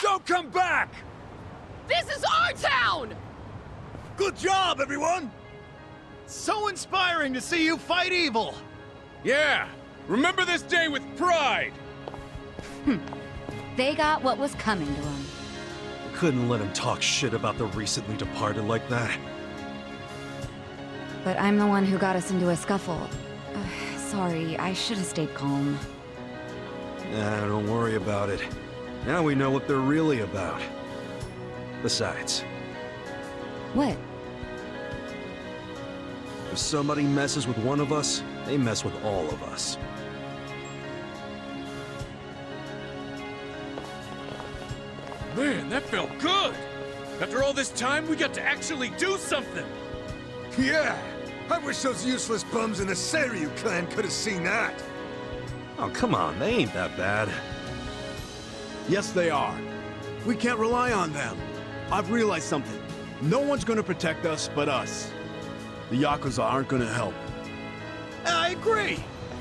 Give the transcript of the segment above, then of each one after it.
Don't come back! This is our town! Good job, everyone! So inspiring to see you fight evil! Yeah! Remember this day with pride! They got what was coming to them. Couldn't let him talk shit about the recently departed like that. But I'm the one who got us into a scuffle. Sorry, I should have stayed calm. Nah, don't worry about it. Now we know what they're really about. Besides, What? if somebody messes with one of us, they mess with all of us. Man, that felt good! After all this time, we got to actually do something! Yeah! I wish those useless bums in the Seiryu clan could have seen that! Oh, come on, they ain't that bad. Yes, they are. We can't rely on them. I've realized something. No one's gonna protect us but us. The yakuza aren't gonna help. I agree!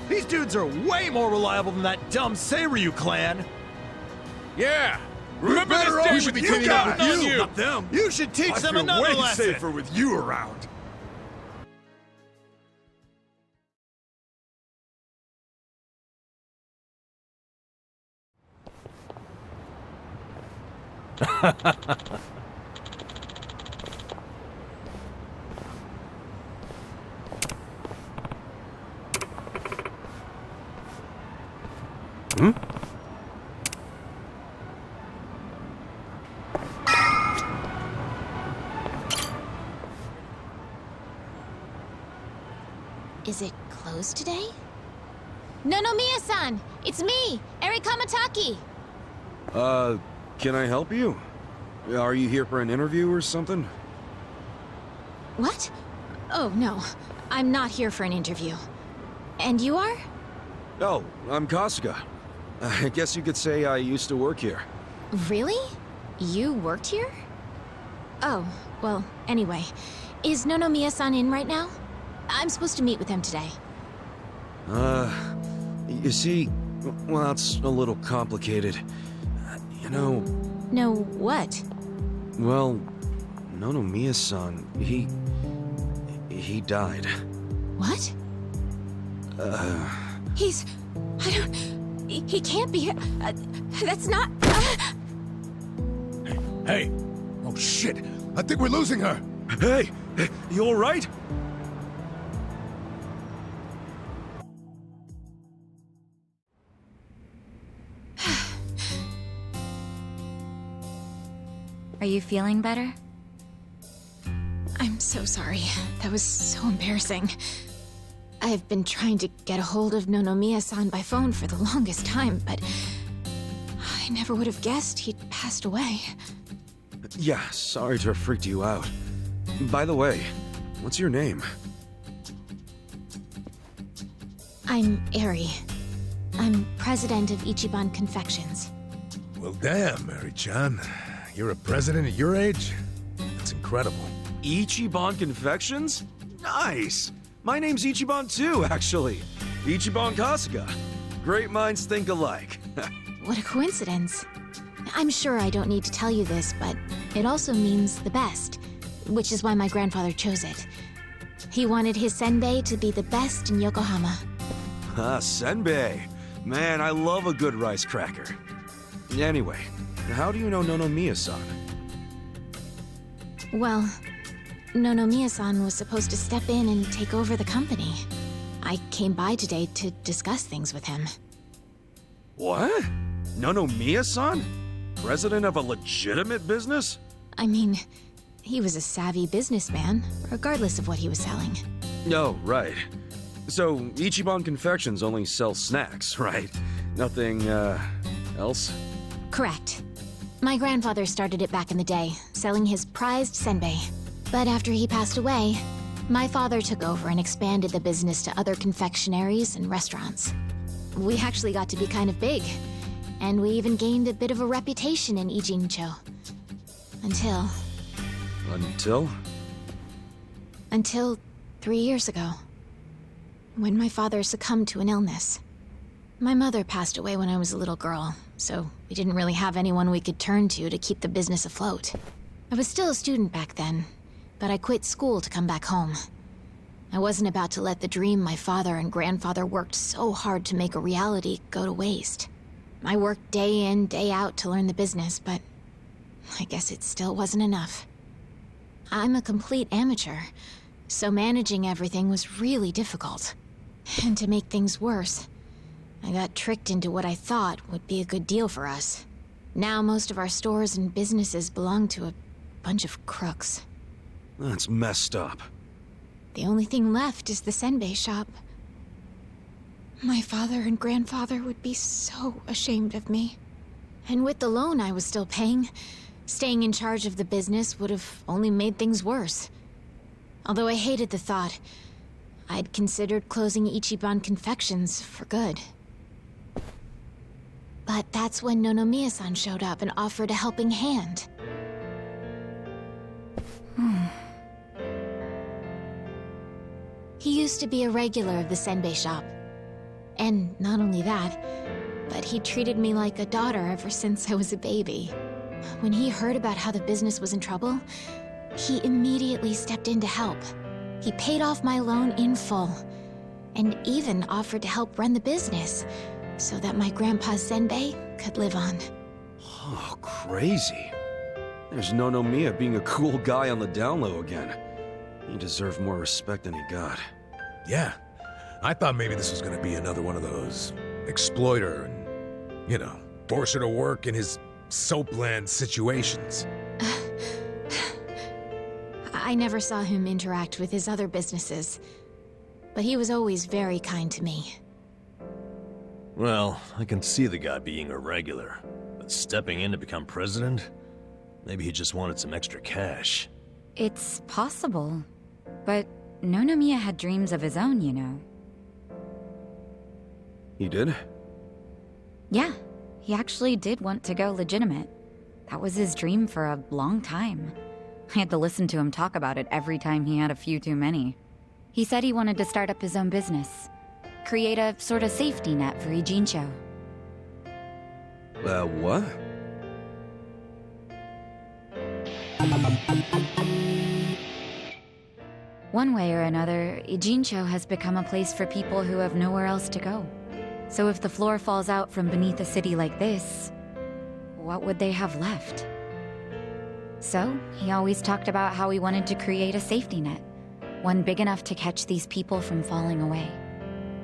These dudes are way more reliable than that dumb Seiryu clan! Yeah! Remember this day we should with be you cleaning up guys, with not you, you! Not them! You should teach I them feel another way lesson! safer with you around. Is it closed today? Nonomiya-san! It's me, Eri Kamataki! Can I help you? Are you here for an interview or something? What? Oh, no. I'm not here for an interview. And you are? Oh, I'm Kasuga. I guess you could say I used to work here. Really? You worked here? Oh, well, anyway. Is Nonomiya-san in right now? I'm supposed to meet with him today. You see, well, it's a little complicated. You know, No, what? well, Nonomiya-san, he died. What? He's... I don't... He can't be... that's not... Hey! Oh shit! I think we're losing her! Hey, you all right? Are you feeling better? I'm so sorry. That was so embarrassing. I've been trying to get a hold of Nonomiya-san by phone for the longest time, but... I never would have guessed he'd passed away. Yeah, sorry to have freaked you out. By the way, what's your name? I'm Eri. I'm president of Ichiban Confections. Well damn, Mary-chan. You're a president at your age? That's incredible. Ichiban Confections? Nice! My name's Ichiban too, actually. Ichiban Kasuga. Great minds think alike. What a coincidence. I'm sure I don't need to tell you this, but it also means the best, which is why my grandfather chose it. He wanted his senbei to be the best in Yokohama. Ah, senbei. Man, I love a good rice cracker. Anyway, how do you know Nonomiya-san? Well, Nonomiya-san was supposed to step in and take over the company. I came by today to discuss things with him. What? Nonomiya-san? President of a legitimate business? I mean, he was a savvy businessman, regardless of what he was selling. Oh, right. So, Ichiban Confections only sells snacks, right? Nothing, else? Correct. My grandfather started it back in the day, selling his prized senbei. But after he passed away, my father took over and expanded the business to other confectionaries and restaurants. We actually got to be kind of big, and we even gained a bit of a reputation in Ijincho. Until... Until? 3 years ago. When my father succumbed to an illness. My mother passed away when I was a little girl, so we didn't really have anyone we could turn to keep the business afloat. I was still a student back then, but I quit school to come back home. I wasn't about to let the dream my father and grandfather worked so hard to make a reality go to waste. I worked day in, day out to learn the business, but I guess it still wasn't enough. I'm a complete amateur, so managing everything was really difficult. And to make things worse, I got tricked into what I thought would be a good deal for us. Now most of our stores and businesses belong to a bunch of crooks. That's messed up. The only thing left is the senbei shop. My father and grandfather would be so ashamed of me. And with the loan I was still paying, staying in charge of the business would have only made things worse. Although I hated the thought, I'd considered closing Ichiban Confections for good. But that's when Nonomiya-san showed up and offered a helping hand. He used to be a regular of the senbei shop. And not only that, but he treated me like a daughter ever since I was a baby. When he heard about how the business was in trouble, he immediately stepped in to help. He paid off my loan in full, and even offered to help run the business, so that my grandpa's senbei could live on. Oh, crazy. There's Nonomiya being a cool guy on the down low again. He deserved more respect than he got. Yeah. I thought maybe this was gonna be another one of those exploiter and, force her to work in his soapland situations. I never saw him interact with his other businesses, but he was always very kind to me. Well, I can see the guy being a regular, but stepping in to become president? Maybe he just wanted some extra cash. It's possible. But Nonomiya had dreams of his own, you know. He did? Yeah, he actually did want to go legitimate. That was his dream for a long time. I had to listen to him talk about it every time he had a few too many. He said he wanted to start up his own business. Create a sort of safety net for Ijincho. What? One way or another, Ijincho has become a place for people who have nowhere else to go. So if the floor falls out from beneath a city like this, what would they have left? So, he always talked about how he wanted to create a safety net, one big enough to catch these people from falling away.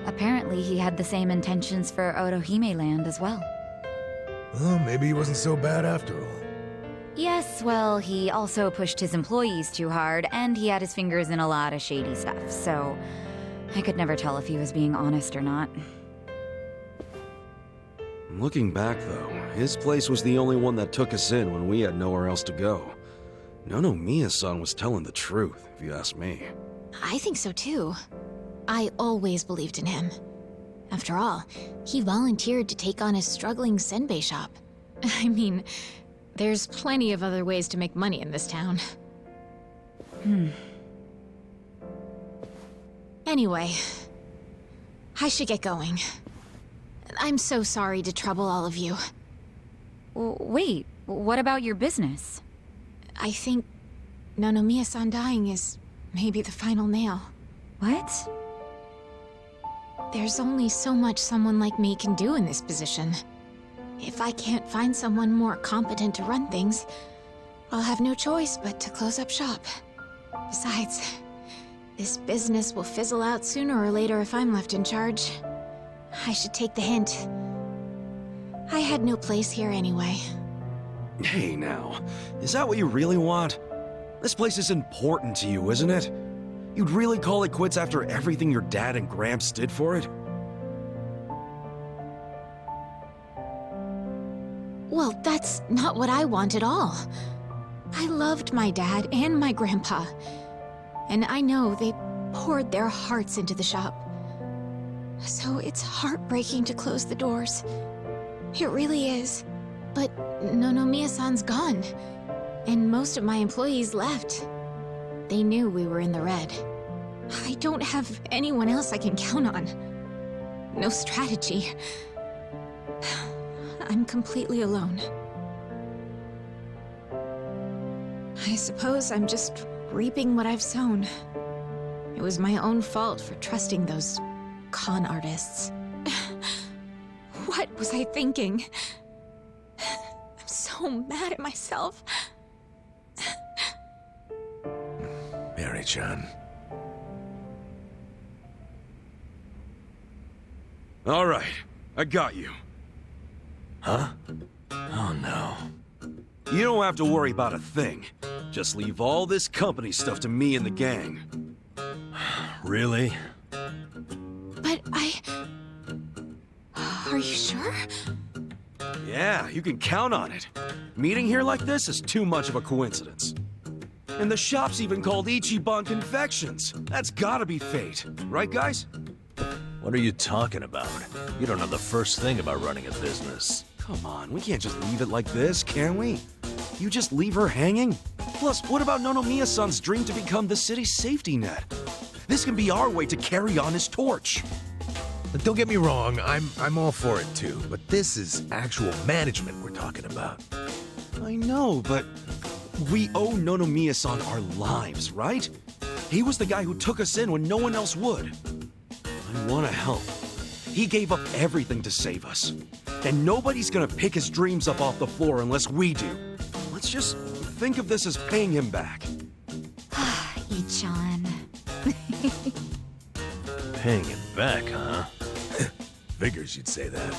Apparently, he had the same intentions for Orohime Land as well. Well, maybe he wasn't so bad after all. Yes, well, he also pushed his employees too hard, and he had his fingers in a lot of shady stuff, so I could never tell if he was being honest or not. Looking back, though, his place was the only one that took us in when we had nowhere else to go. Nonomiya-san was telling the truth, if you ask me. I think so too. I always believed in him. After all, he volunteered to take on a struggling senbei shop. I mean, there's plenty of other ways to make money in this town. Anyway, I should get going. I'm so sorry to trouble all of you. Wait, what about your business? I think Nonomiya-san dying is maybe the final nail. What? There's only so much someone like me can do in this position. If I can't find someone more competent to run things, I'll have no choice but to close up shop. Besides, this business will fizzle out sooner or later if I'm left in charge. I should take the hint. I had no place here anyway. Hey now, is that what you really want? This place is important to you, isn't it? You'd really call it quits after everything your dad and Gramps did for it? Well, that's not what I want at all. I loved my dad and my grandpa. And I know they poured their hearts into the shop. So it's heartbreaking to close the doors. It really is. But Nonomiya-san's gone. And most of my employees left. They knew we were in the red. I don't have anyone else I can count on. no strategy. I'm completely alone. I suppose I'm just reaping what I've sown. It was my own fault for trusting those con artists. What was I thinking? I'm so mad at myself. Mary-chan. All right, I got you. Huh? Oh no. You don't have to worry about a thing. Just leave all this company stuff to me and the gang. Really? But Are you sure? Yeah, you can count on it. Meeting here like this is too much of a coincidence. And the shop's even called Ichiban Confections. That's gotta be fate, right guys? What are you talking about? You don't know the first thing about running a business. Come on, we can't just leave it like this, can we? You just leave her hanging? Plus, what about Nonomiya-san's dream to become the city's safety net? This can be our way to carry on his torch. But don't get me wrong, I'm all for it too, but this is actual management we're talking about. I know, but we owe Nonomiya-san our lives, right? He was the guy who took us in when no one else would. I want to help. He gave up everything to save us. And nobody's gonna pick his dreams up off the floor unless we do. Let's just think of this as paying him back. Ichan. Paying him back, huh? Figures you'd say that.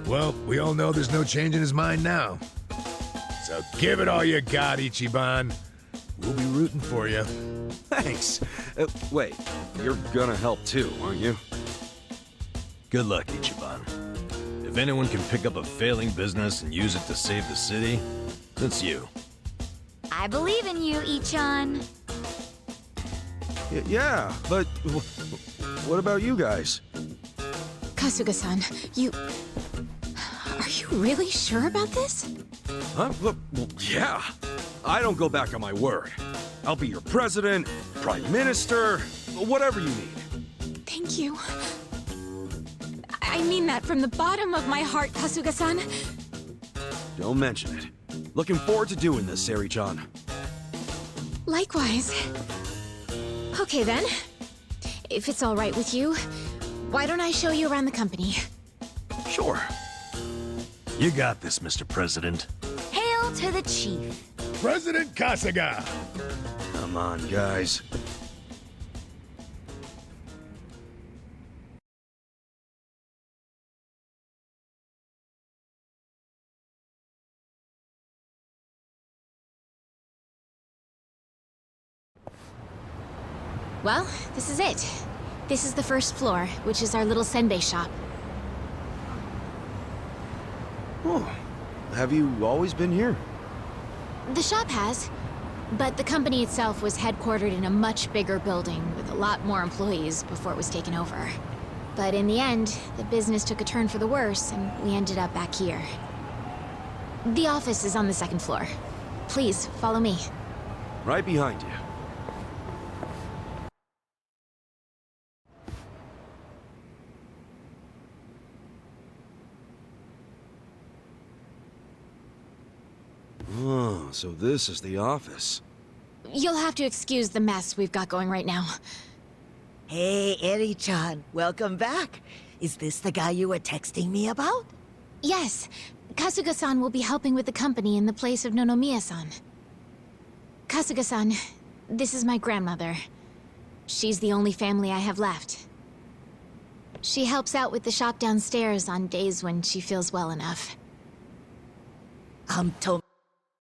Well, we all know there's no change in his mind now. So give it all you got, Ichiban. We'll be rooting for you. Thanks. Wait, you're gonna help too, aren't you? Good luck, Ichiban. If anyone can pick up a failing business and use it to save the city, it's you. I believe in you, Ichan. Yeah, but what about you guys? Kasuga-san, Are you really sure about this? Huh? Well, yeah. I don't go back on my word. I'll be your president, prime minister, whatever you need. Thank you. I mean that from the bottom of my heart, Kasuga-san. Don't mention it. Looking forward to doing this, Sari-chan. Likewise. Okay then. If it's all right with you, why don't I show you around the company? Sure. You got this, Mr. President. Hail to the chief. President Kasuga! Come on, guys. Well, this is it. This is the first floor, which is our little senbei shop. Oh, have you always been here? The shop has, but the company itself was headquartered in a much bigger building with a lot more employees before it was taken over. But in the end, the business took a turn for the worse, and we ended up back here. The office is on the second floor. Please, follow me. Right behind you. Oh, so this is the office. You'll have to excuse the mess we've got going right now. Hey, Eri-chan, welcome back. Is this the guy you were texting me about? Yes, Kasuga-san will be helping with the company in the place of Nonomiya-san. Kasuga-san, this is my grandmother. She's the only family I have left. She helps out with the shop downstairs on days when she feels well enough. To